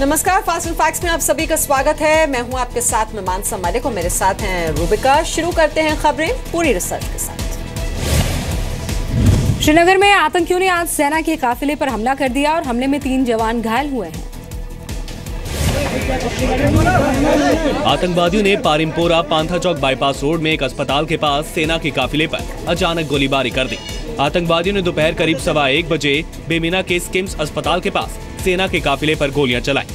नमस्कार, fast and facts में आप सभी का स्वागत है। मैं हूं आपके साथ में मानसा मलिक और मेरे साथ हैं रूबिका। शुरू करते हैं खबरें पूरी रिसर्च के साथ। श्रीनगर में आतंकियों ने आज सेना के काफिले पर हमला कर दिया और हमले में 3 जवान घायल हुए हैं। आतंकवादियों ने पारिमपोरा पांथा चौक बाईपास रोड में एक अस्पताल के पास सेना के काफिले पर अचानक गोलीबारी कर दी। आतंकवादियों ने दोपहर करीब 1:15 बजे बेमिना के स्किम्स अस्पताल के पास सेना के काफिले पर गोलियां चलाई।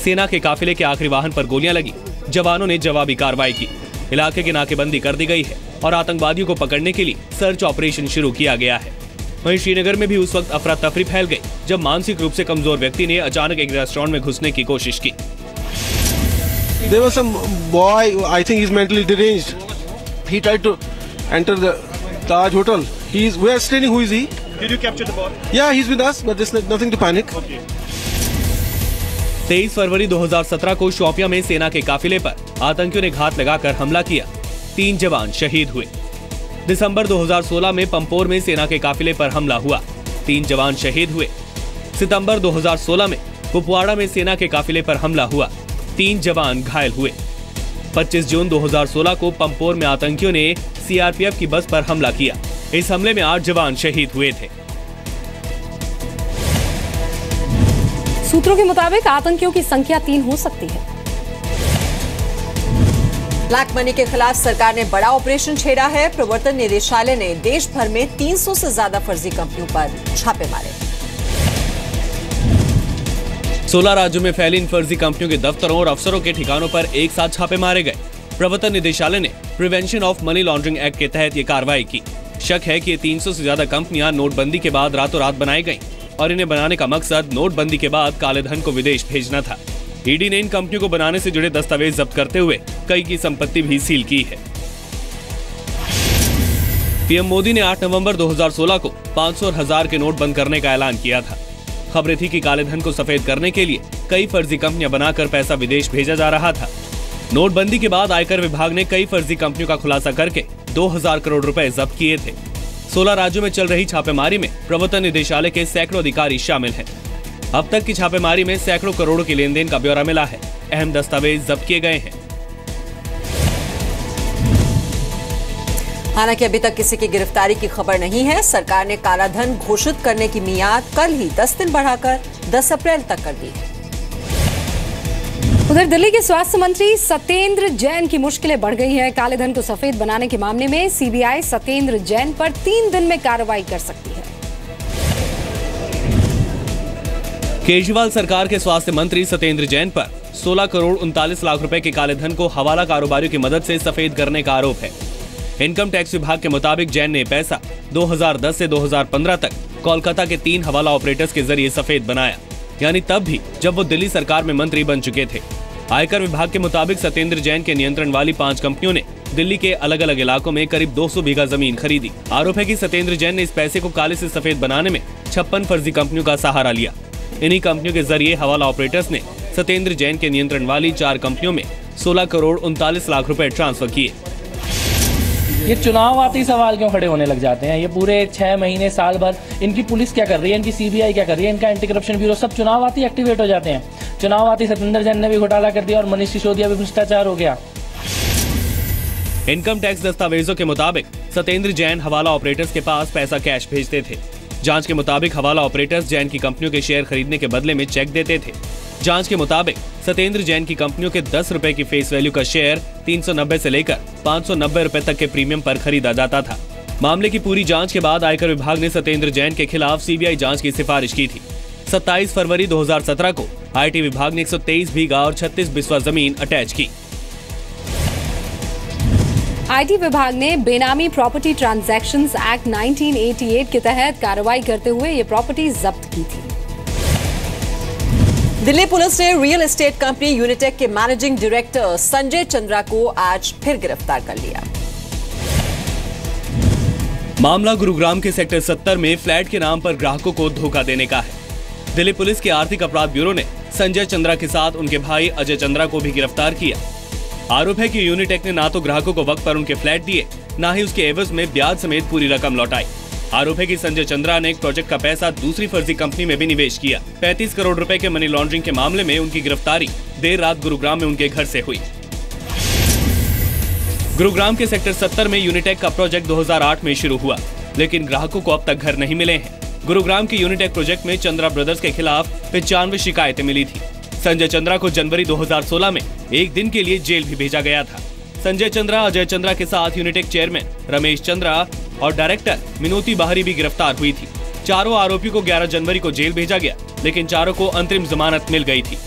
सेना के काफिले के आखिरी वाहन पर गोलियां लगी। जवानों ने जवाबी कार्रवाई की। इलाके की नाकेबंदी कर दी गई है और आतंकवादियों को पकड़ने के लिए सर्च ऑपरेशन शुरू किया गया है। वहीं श्रीनगर में भी उस वक्त अफरा तफरी फैल गई जब मानसिक रूप से कमजोर व्यक्ति ने अचानक एक रेस्टोरेंट में घुसने की कोशिश की। There was some boy, I think he's mentally deranged. He tried to enter the Taj Hotel. We are studying who is he. Did you capture the boy? Yeah, he's with us, but there's nothing to panic. Okay. 23 फरवरी 2017 को शोपियां में सेना के काफिले पर आतंकियों ने घात लगाकर हमला किया। 3 जवान शहीद हुए। दिसंबर 2016 में पंपोर में सेना के काफिले पर हमला हुआ। 3 जवान शहीद हुए। सितंबर 2016 में कुपवाड़ा में सेना के काफिले पर हमला हुआ। 3 जवान घायल हुए। 25 जून 2016 को पंपोर में आतंकियों ने सीआरपीएफ की बस पर हमला किया। इस हमले में 8 जवान शहीद हुए थे। सूत्रों के मुताबिक आतंकियों की संख्या 3 हो सकती है। ब्लैक मनी के खिलाफ सरकार ने बड़ा ऑपरेशन छेड़ा है। प्रवर्तन निदेशालय ने देश भर में 300 से ज्यादा फर्जी कंपनियों पर छापे मारे। 16 राज्यों में फैली इन फर्जी कंपनियों के दफ्तरों और अफसरों के ठिकानों पर एक साथ छापे मारे गए। प्रवर्तन निदेशालय ने prevention of money laundering act के तहत ये कार्रवाई की। शक है कि ये 300 से ज्यादा कंपनियां नोटबंदी के बाद रातों रात बनाई गईं और इन्हें बनाने का मकसद नोटबंदी के बाद काले धन को विदेश भेजना था। ईडी ने इन कंपनियों को बनाने से जुड़े दस्तावेज जब्त करते हुए कई की संपत्ति भी सील की है। पीएम मोदी ने 8 नवंबर 2016 को 500 और 1000 के नोट बंद करने का ऐलान किया था। खबरें थी कि काले धन को सफेद करने के लिए कई फर्जी कंपनियां बनाकर पैसा विदेश भेजा जा रहा था। नोटबंदी के बाद आयकर विभाग ने कई फर्जी कंपनियों का खुलासा करके 2000 करोड़ रुपए जब्त किए थे। 16 राज्यों में चल रही छापेमारी में प्रवर्तन निदेशालय के सैकड़ों अधिकारी शामिल हैं। अब तक की छापेमारी में सैकड़ों करोड़ों के लेन देन का ब्यौरा मिला है। अहम दस्तावेज जब्त किए गए हैं। हालांकि अभी तक किसी की गिरफ्तारी की खबर नहीं है। सरकार ने काला धन घोषित करने की मियाद कल ही 10 दिन बढ़ाकर 10 अप्रैल तक कर दी है। उधर दिल्ली के स्वास्थ्य मंत्री सत्येंद्र जैन की मुश्किलें बढ़ गई हैं। काले धन को सफेद बनाने के मामले में सीबीआई सत्येंद्र जैन पर 3 दिन में कार्रवाई कर सकती है। केजरीवाल सरकार के स्वास्थ्य मंत्री सत्येंद्र जैन पर 16 करोड़ 39 लाख रुपए के काले धन को हवाला कारोबारियों की मदद से सफेद करने का आरोप है। इनकम टैक्स विभाग के मुताबिक जैन ने पैसा 2010 से 2015 तक कोलकाता के 3 हवाला ऑपरेटर्स के जरिए सफेद बनाया, यानी तब भी जब वो दिल्ली सरकार में मंत्री बन चुके थे। आयकर विभाग के मुताबिक सत्येंद्र जैन के नियंत्रण वाली 5 कंपनियों ने दिल्ली के अलग अलग इलाकों में करीब 200 बीघा जमीन खरीदी। आरोप है कि सत्येंद्र जैन ने इस पैसे को काले से सफेद बनाने में 56 फर्जी कंपनियों का सहारा लिया। इन्हीं कंपनियों के जरिए हवाला ऑपरेटर्स ने सत्येंद्र जैन के नियंत्रण वाली 4 कंपनियों में 16 करोड़ 39 लाख रुपए ट्रांसफर किए। ये चुनावाती सवाल क्यों खड़े होने लग जाते हैं? ये पूरे 6 महीने साल भर इनकी पुलिस क्या कर रही है, इनकी सीबीआई क्या कर रही है, इनका एंटी करप्शन ब्यूरो, सब चुनावाती एक्टिवेट हो जाते हैं। चुनावाती सत्येंद्र जैन ने भी घोटाला कर दिया और मनीष सिसोदिया भी भ्रष्टाचार हो गया। इनकम टैक्स दस्तावेजों के मुताबिक सत्येंद्र जैन हवाला ऑपरेटर्स के पास पैसा कैश भेजते थे। जांच के मुताबिक हवाला ऑपरेटर्स जैन की कंपनियों के शेयर खरीदने के बदले में चेक देते थे। जांच के मुताबिक सत्येंद्र जैन की कंपनियों के 10 रुपए की फेस वैल्यू का शेयर 390 से लेकर 590 रुपए तक के प्रीमियम पर खरीदा जाता था। मामले की पूरी जांच के बाद आयकर विभाग ने सत्येंद्र जैन के खिलाफ सीबीआई जांच की सिफारिश की थी। 27 फरवरी 2017 को आईटी विभाग ने 123 बीघा और 36 बिस्वा जमीन अटैच की। आईटी विभाग ने बेनामी प्रॉपर्टी ट्रांजैक्शंस एक्ट 1988 के तहत कार्रवाई करते हुए ये प्रॉपर्टी जब्त की थी। दिल्ली पुलिस ने रियल एस्टेट कंपनी यूनिटेक के मैनेजिंग डायरेक्टर संजय चंद्रा को आज फिर गिरफ्तार कर लिया। मामला गुरुग्राम के सेक्टर 70 में फ्लैट के नाम पर ग्राहकों को धोखा देने का है। दिल्ली पुलिस के आर्थिक अपराध ब्यूरो ने संजय चंद्रा के साथ उनके भाई अजय चंद्रा को भी गिरफ्तार किया। आरोप है कि यूनिटेक ने ना तो ग्राहकों को वक्त पर उनके फ्लैट दिए, ना ही उसके एवज में ब्याज समेत पूरी रकम लौटाई। आरोप है कि संजय चंद्रा ने एक प्रोजेक्ट का पैसा दूसरी फर्जी कंपनी में भी निवेश किया। 35 करोड़ रुपए के मनी लॉन्ड्रिंग के मामले में उनकी गिरफ्तारी देर रात गुरुग्राम में उनके घर से हुई। गुरुग्राम के सेक्टर 70 में यूनिटेक का प्रोजेक्ट 2008 में शुरू हुआ, लेकिन ग्राहकों को अब तक घर नहीं मिले हैं। गुरुग्राम के यूनिटेक प्रोजेक्ट में चंद्रा ब्रदर्स के खिलाफ 95 शिकायतें मिली थी। संजय चंद्रा को जनवरी 2016 में एक दिन के लिए जेल भी भेजा गया था। संजय चंद्रा, अजय चंद्रा के साथ यूनिटेक चेयरमैन रमेश चंद्रा और डायरेक्टर मिनोती बाहरी भी गिरफ्तार हुई थी। चारों आरोपियों को 11 जनवरी को जेल भेजा गया, लेकिन चारों को अंतरिम जमानत मिल गई थी।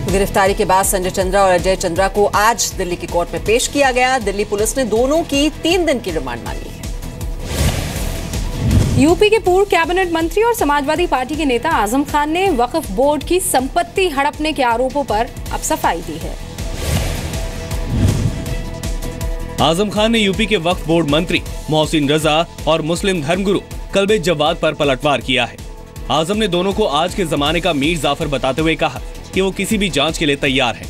गिरफ्तारी के बाद संजय चंद्रा और अजय चंद्रा को आज दिल्ली की कोर्ट में पेश किया गया। दिल्ली पुलिस ने दोनों की 3 दिन की रिमांड मांगी है। यूपी के पूर्व कैबिनेट मंत्री और समाजवादी पार्टी के नेता आजम खान ने वक्फ बोर्ड की संपत्ति हड़पने के आरोपों पर अब सफाई दी है। आजम खान ने यूपी के वक्फ बोर्ड मंत्री मोहसिन रजा और मुस्लिम धर्मगुरु कल्बे जवाद पर पलटवार किया है। आजम ने दोनों को आज के जमाने का मीर जाफर बताते हुए कहा कि वो किसी भी जांच के लिए तैयार हैं।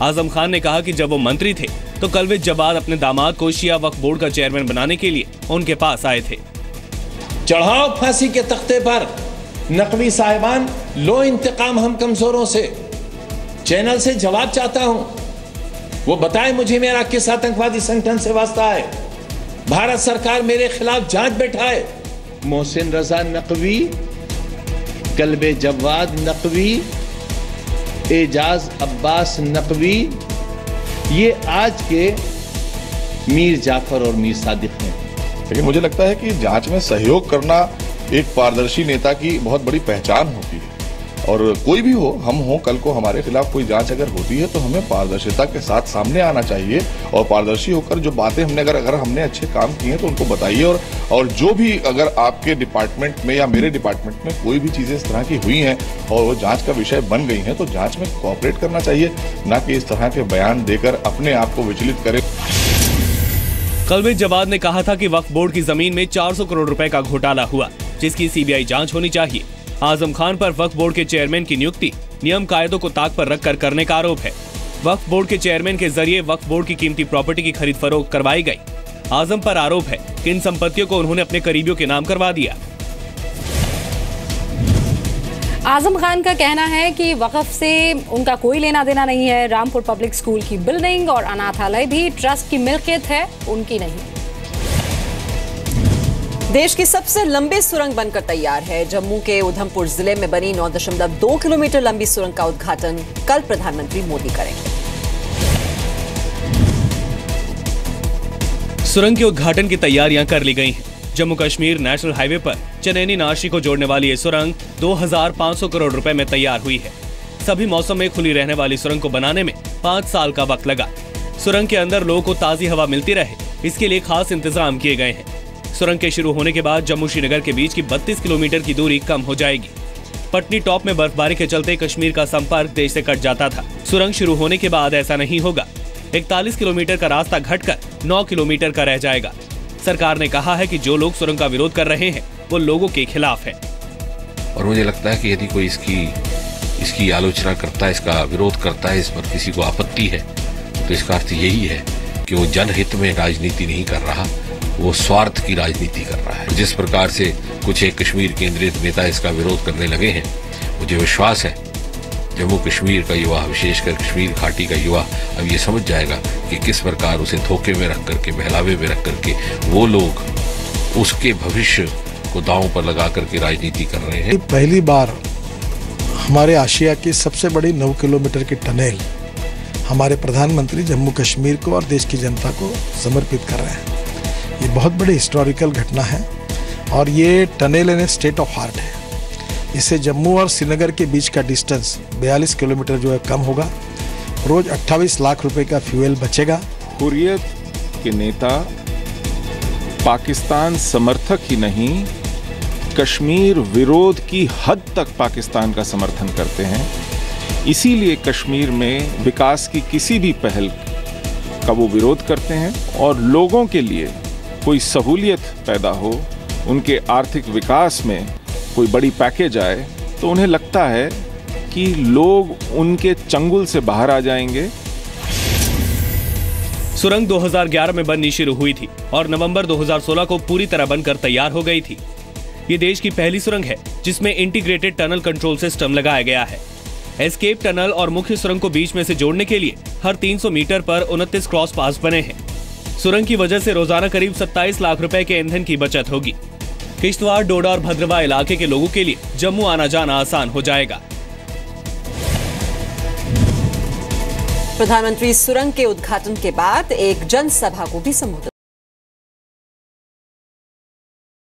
आजम खान ने कहा कि जब वो मंत्री थे तो कल्बे जवाद अपने दामाद को शिया वक्फ बोर्ड का चेयरमैन बनाने के लिए उनके पास आए थे। चढ़ाओ फांसी के तख्ते पर नकवी साहिबान, लो इंतकाम हम कमजोरों से। चैनल से जवाब चाहता हूं, वो बताए मुझे मेरा किस आतंकवादी संगठन से वास्ता है। भारत सरकार मेरे खिलाफ जांच बैठाए। मोहसिन रजा नकवी, कल्बे जवाद नकवी, एजाज अब्बास नकवी, ये आज के मीर जाफर और मीर सादिक हैं। लेकिन मुझे लगता है कि जांच में सहयोग करना एक पारदर्शी नेता की बहुत बड़ी पहचान होती है। और कोई भी हो, हम हो, कल को हमारे खिलाफ कोई जांच अगर होती है तो हमें पारदर्शिता के साथ सामने आना चाहिए और पारदर्शी होकर जो बातें हमने अगर हमने अच्छे काम किए हैं तो उनको बताइए। और जो भी अगर आपके डिपार्टमेंट में या मेरे डिपार्टमेंट में कोई भी चीजें इस तरह की हुई हैं और वो जांच का विषय बन गई हैं तो जांच में कोऑपरेट करना चाहिए, ना कि इस तरह के बयान देकर अपने आप को विचलित करें। कल्बे जवाद ने कहा था कि वक्फ बोर्ड की जमीन में 400 करोड़ रुपए का घोटाला हुआ, जिसकी सीबीआई जांच होनी चाहिए। आजम खान पर वक्फ बोर्ड के चेयरमैन की नियुक्ति नियम कायदों को ताक पर रखकर करने का आरोप है। वक्फ बोर्ड के चेयरमैन के जरिए वक्फ बोर्ड की कीमती प्रॉपर्टी की खरीद फरोख्त करवाई गई। आजम पर आरोप है कि इन संपत्तियों को उन्होंने अपने करीबियों के नाम करवा दिया। आजम खान का कहना है कि वक्फ से उनका कोई लेना देना नहीं है। रामपुर पब्लिक स्कूल की बिल्डिंग और अनाथालय भी ट्रस्ट की मिल्कियत है, उनकी नहीं। देश की सबसे लंबी सुरंग बनकर तैयार है। जम्मू के उधमपुर जिले में बनी 9.2 किलोमीटर लंबी सुरंग का उद्घाटन कल प्रधानमंत्री मोदी करेंगे। सुरंग के उद्घाटन की तैयारियां कर ली गई हैं। जम्मू कश्मीर नेशनल हाईवे पर चनैनी नाशी को जोड़ने वाली ये सुरंग 2500 करोड़ रुपए में तैयार हुई है। सभी मौसम में खुली रहने वाली सुरंग को बनाने में 5 साल का वक्त लगा। सुरंग के अंदर लोगों को ताजी हवा मिलती रहे, इसके लिए खास इंतजाम किए गए हैं। सुरंग के शुरू होने के बाद जम्मू श्रीनगर के बीच की 32 किलोमीटर की दूरी कम हो जाएगी। पटनी टॉप में बर्फबारी के चलते कश्मीर का संपर्क देश से कट जाता था। सुरंग शुरू होने के बाद ऐसा नहीं होगा। 41 किलोमीटर का रास्ता घटकर 9 किलोमीटर का रह जाएगा। सरकार ने कहा है कि जो लोग सुरंग का विरोध कर रहे हैं वो लोगों के खिलाफ है। और मुझे लगता है कि यदि कोई इसकी आलोचना करता है, इसका विरोध करता है, इस पर किसी को आपत्ति है, तो इसका अर्थ यही है कि वो जनहित में राजनीति नहीं कर रहा, वो स्वार्थ की राजनीति कर रहा है। जिस प्रकार से कुछ एक कश्मीर केंद्रित नेता इसका विरोध करने लगे हैं, मुझे विश्वास है जम्मू कश्मीर का युवा, विशेषकर कश्मीर घाटी का युवा अब ये समझ जाएगा कि किस प्रकार उसे धोखे में रख करके, बहलावे में रख करके वो लोग उसके भविष्य को दांव पर लगा करके राजनीति कर रहे हैं। पहली बार हमारे आशिया की सबसे बड़ी 9 किलोमीटर की टनल हमारे प्रधानमंत्री जम्मू कश्मीर को और देश की जनता को समर्पित कर रहे हैं। ये बहुत बड़ी हिस्टोरिकल घटना है और ये tunnel in state of art है। इससे जम्मू और श्रीनगर के बीच का डिस्टेंस 42 किलोमीटर जो है कम होगा। रोज 28 लाख रुपए का फ्यूल बचेगा। हुर्रियत के नेता पाकिस्तान समर्थक ही नहीं, कश्मीर विरोध की हद तक पाकिस्तान का समर्थन करते हैं। इसीलिए कश्मीर में विकास की किसी भी पहल का वो विरोध करते हैं और लोगों के लिए कोई सहूलियत पैदा हो, उनके आर्थिक विकास में कोई बड़ी पैकेज आए तो उन्हें लगता है कि लोग उनके चंगुल से बाहर आ जाएंगे। सुरंग 2011 में बननी शुरू हुई थी और नवंबर 2016 को पूरी तरह बनकर तैयार हो गई थी। ये देश की पहली सुरंग है जिसमें इंटीग्रेटेड टनल कंट्रोल सिस्टम लगाया गया है। एस्केप टनल और मुख्य सुरंग को बीच में से जोड़ने के लिए हर 300 मीटर पर 29 क्रॉस पास बने हैं। सुरंग की वजह से रोजाना करीब 27 लाख रुपए के ईंधन की बचत होगी। किश्तवाड़, डोडा और भद्रवाह इलाके के लोगों के लिए जम्मू आना जाना आसान हो जाएगा। प्रधानमंत्री सुरंग के उद्घाटन के बाद एक जनसभा को भी संबोधित